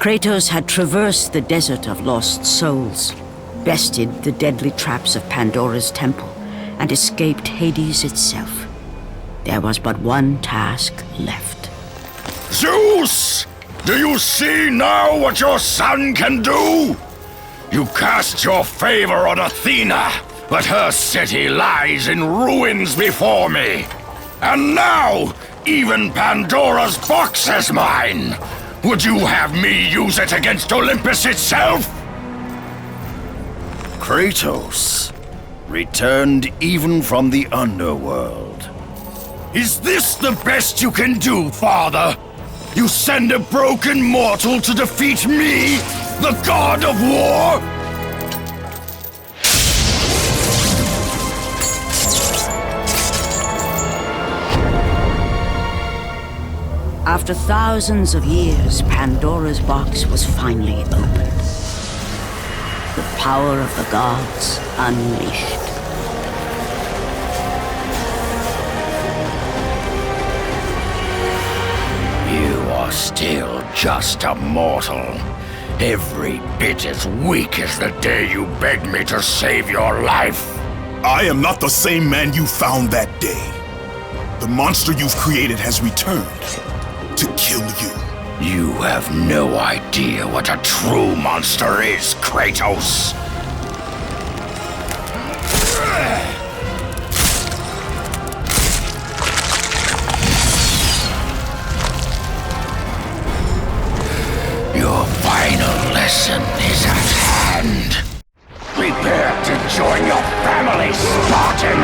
Kratos had traversed the desert of lost souls, bested the deadly traps of Pandora's temple, and escaped Hades itself. There was but one task left. Zeus! Do you see now what your son can do? You cast your favor on Athena, but her city lies in ruins before me. And now, even Pandora's box is mine! Would you have me use it against Olympus itself? Kratos, returned even from the underworld. Is this the best you can do, Father? You send a broken mortal to defeat me, the god of war? After thousands of years, Pandora's box was finally opened. The power of the gods unleashed. You are still just a mortal. Every bit as weak as the day you begged me to save your life. I am not the same man you found that day. The monster you've created has returned to kill you. You have no idea what a true monster is, Kratos. Your final lesson is at hand. Prepare to join your family, Spartan!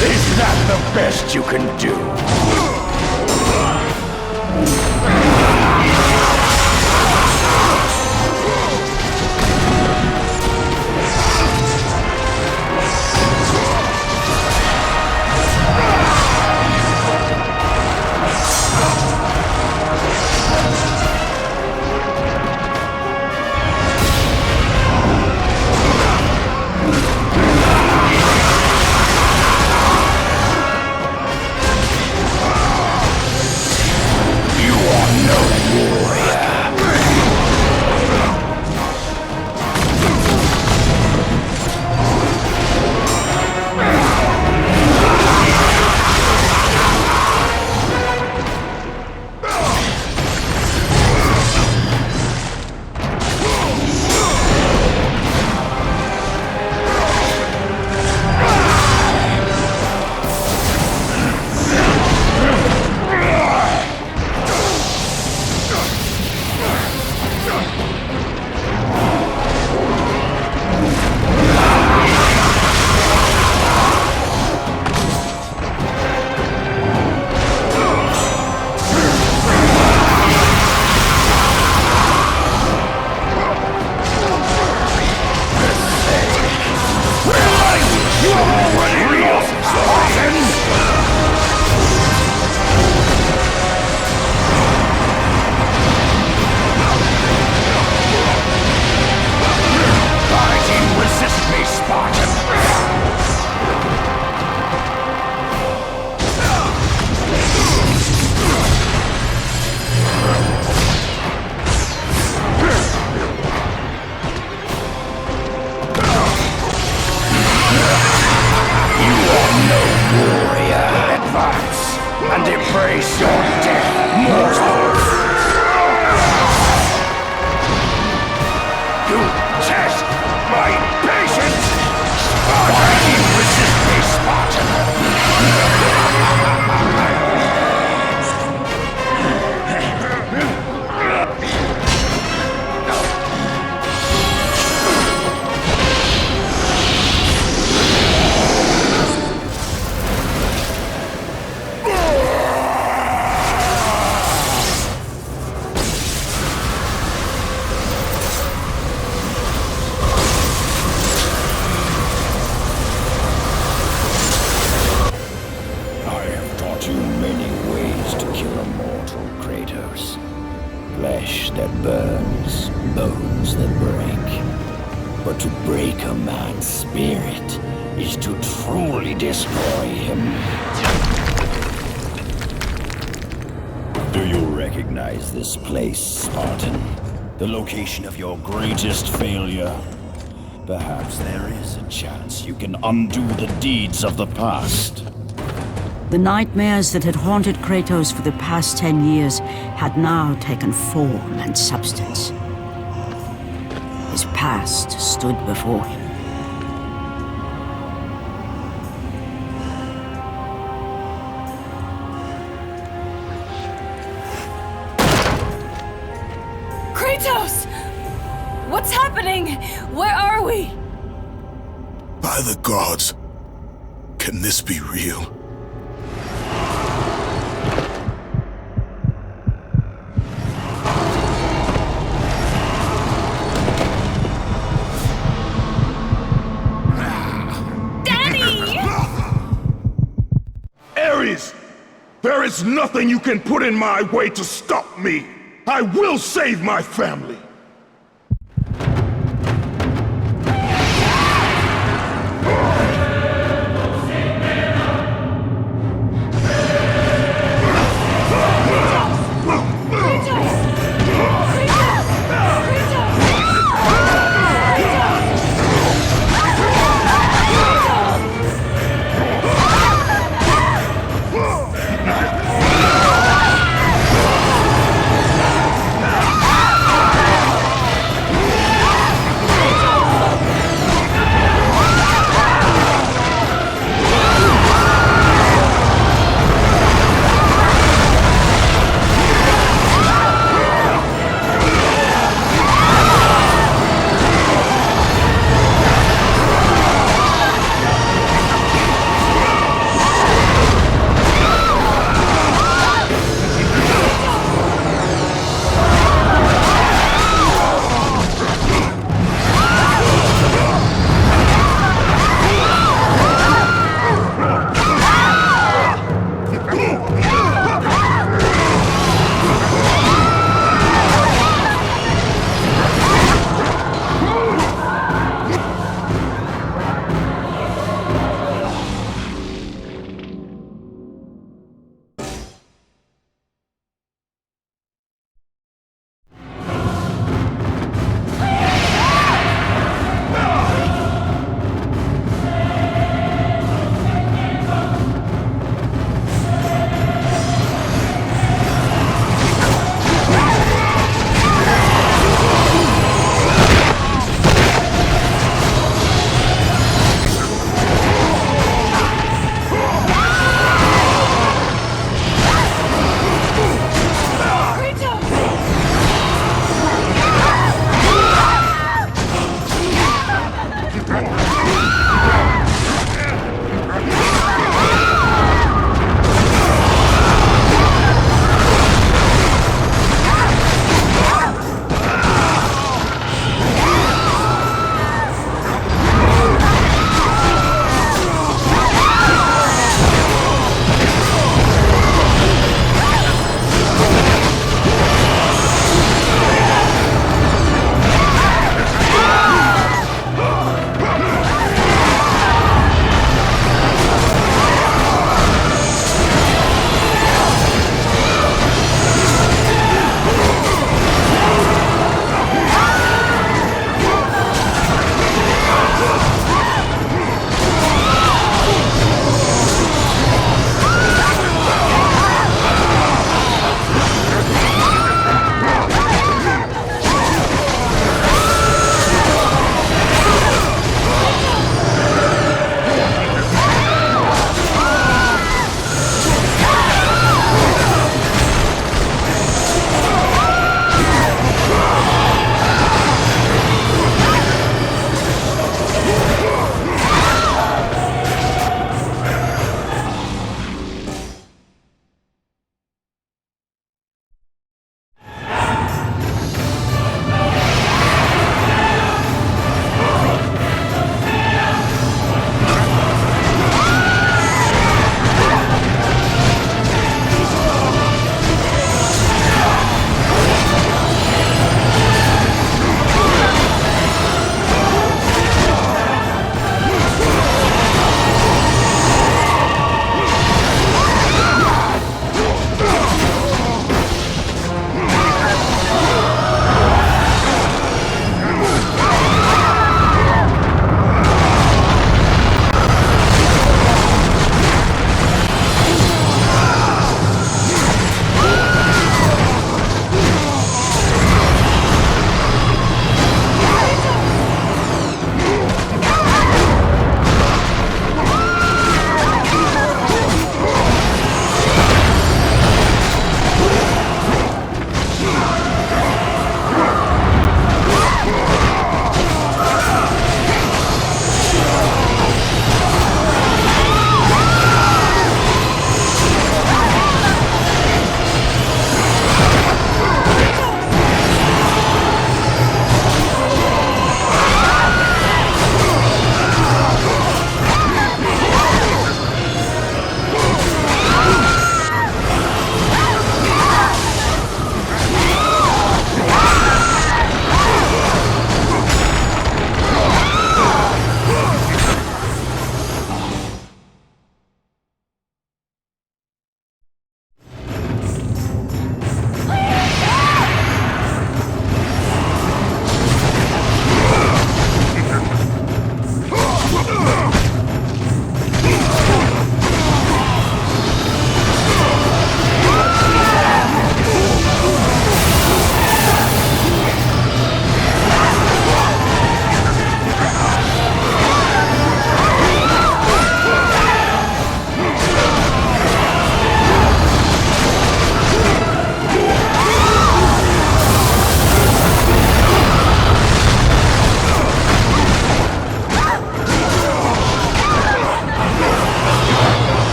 Is that the best you can do? Embrace your death, mortal! You test my patience, To break a man's spirit is to truly destroy him. Do you recognize this place, Spartan? The location of your greatest failure? Perhaps there is a chance you can undo the deeds of the past. The nightmares that had haunted Kratos for the past 10 years had now taken form and substance. His past stood before him. Kratos! What's happening? Where are we? By the gods, can this be real? Aries! There is nothing you can put in my way to stop me! I will save my family!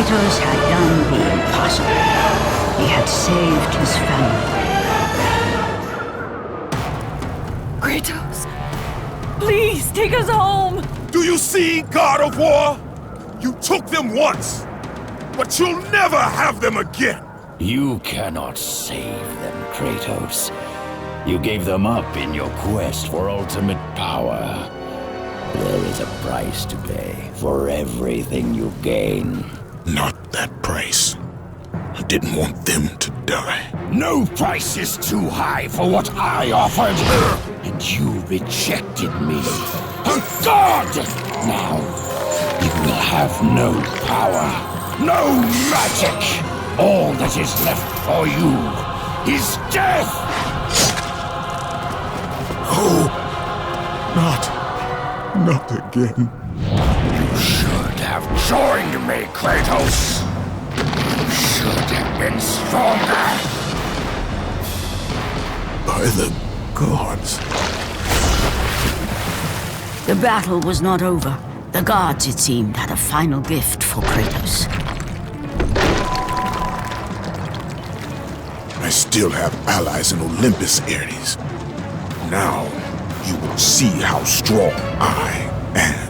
Kratos had done the impossible. He had saved his family. Kratos, please take us home! Do you see, God of War? You took them once, but you'll never have them again. You cannot save them, Kratos. You gave them up in your quest for ultimate power. There is a price to pay for everything you gain. Not that price. I didn't want them to die. No price is too high for what I offered. And you rejected me. A god! Now, you will have no power, no magic. All that is left for you is death! Oh, not again. You should have joined me, Kratos. You should have been stronger. By the gods. The battle was not over. The gods, it seemed, had a final gift for Kratos. I still have allies in Olympus, Aries. Now, you will see how strong I am.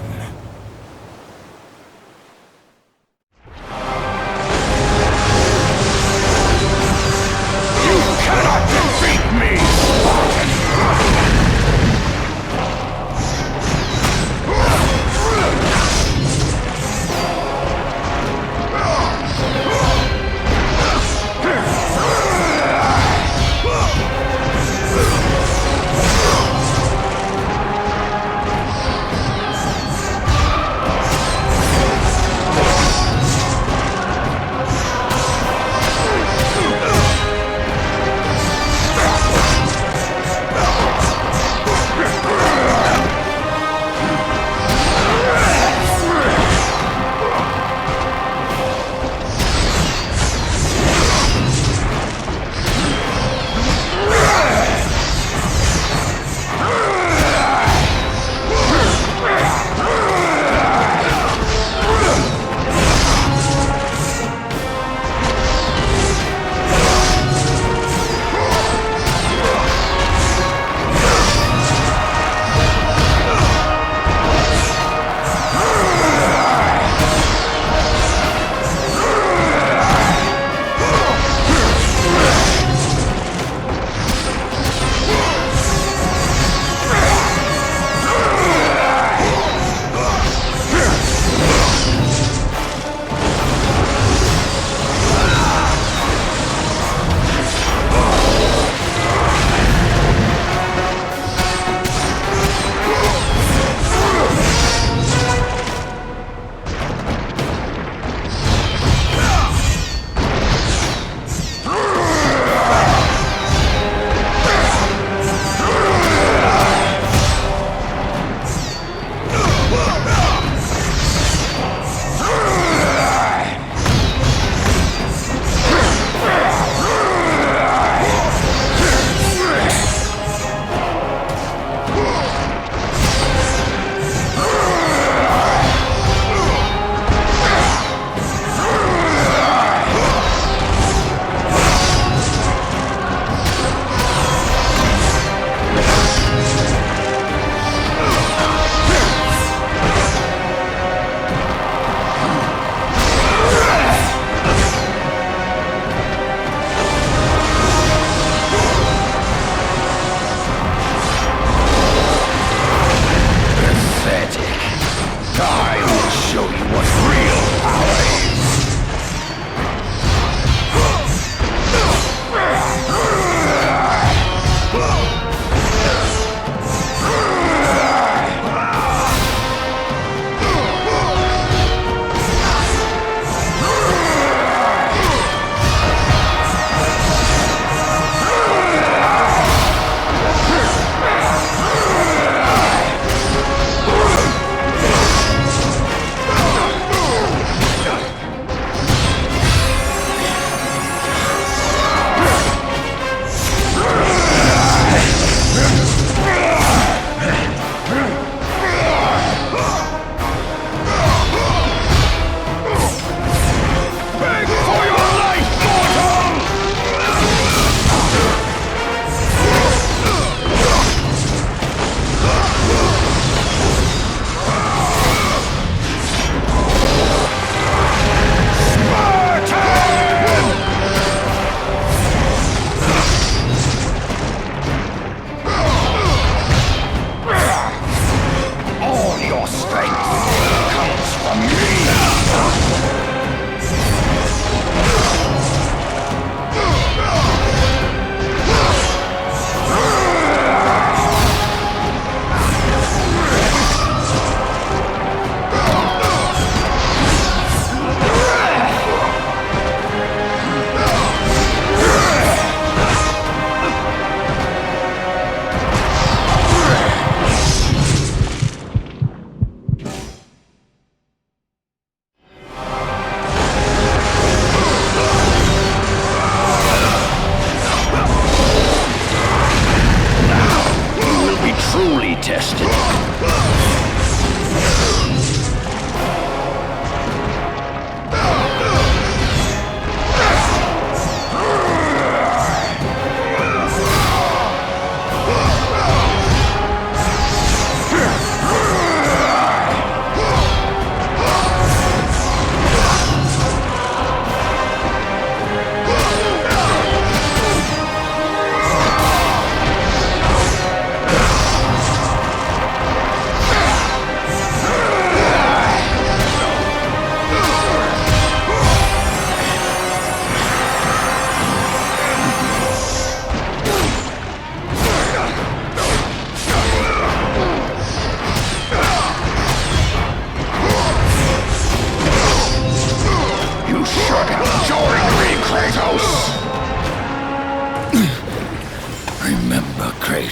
You cannot defeat me, Spartan!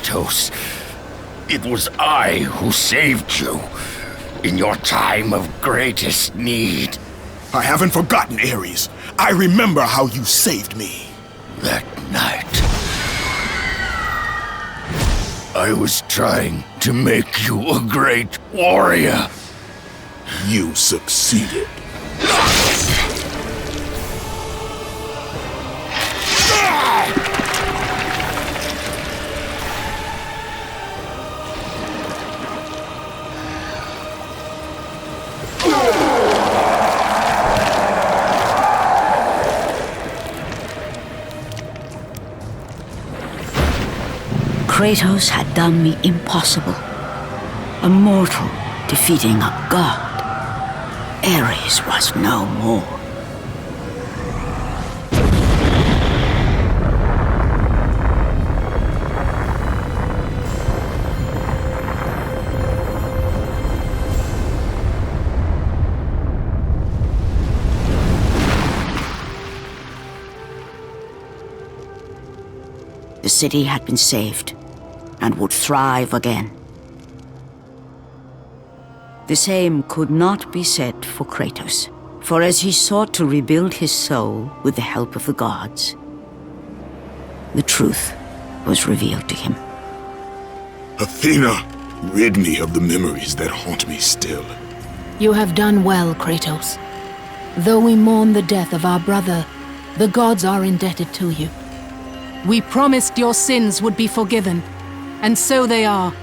Kratos. It was I who saved you in your time of greatest need. I haven't forgotten, Ares. I remember how you saved me. That night, I was trying to make you a great warrior. You succeeded. Kratos had done the impossible. A mortal defeating a god. Ares was no more. The city had been saved and would thrive again. The same could not be said for Kratos, for as he sought to rebuild his soul with the help of the gods, the truth was revealed to him. Athena, rid me of the memories that haunt me still. You have done well, Kratos. Though we mourn the death of our brother, the gods are indebted to you. We promised your sins would be forgiven, and so they are.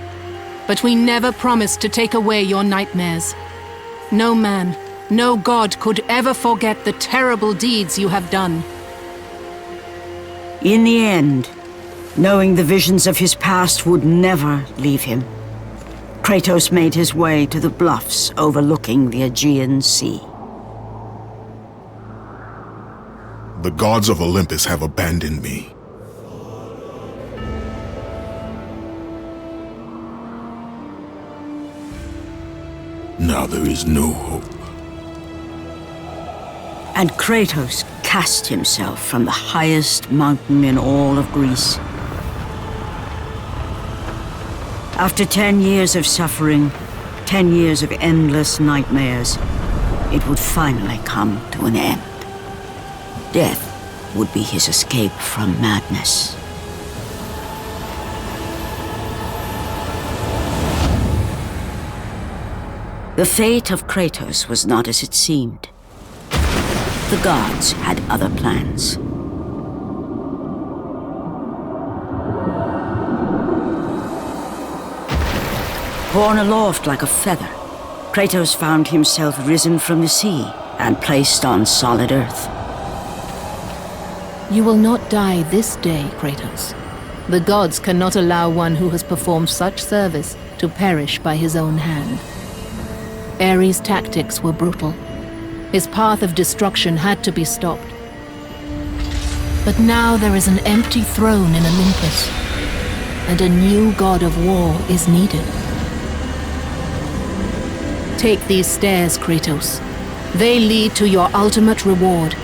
But we never promised to take away your nightmares. No man, no god could ever forget the terrible deeds you have done. In the end, knowing the visions of his past would never leave him, Kratos made his way to the bluffs overlooking the Aegean Sea. The gods of Olympus have abandoned me. Now there is no hope. And Kratos cast himself from the highest mountain in all of Greece. After 10 years of suffering, 10 years of endless nightmares, it would finally come to an end. Death would be his escape from madness. The fate of Kratos was not as it seemed. The gods had other plans. Borne aloft like a feather, Kratos found himself risen from the sea and placed on solid earth. You will not die this day, Kratos. The gods cannot allow one who has performed such service to perish by his own hand. Ares' tactics were brutal. His path of destruction had to be stopped. But now there is an empty throne in Olympus, and a new god of war is needed. Take these stairs, Kratos. They lead to your ultimate reward,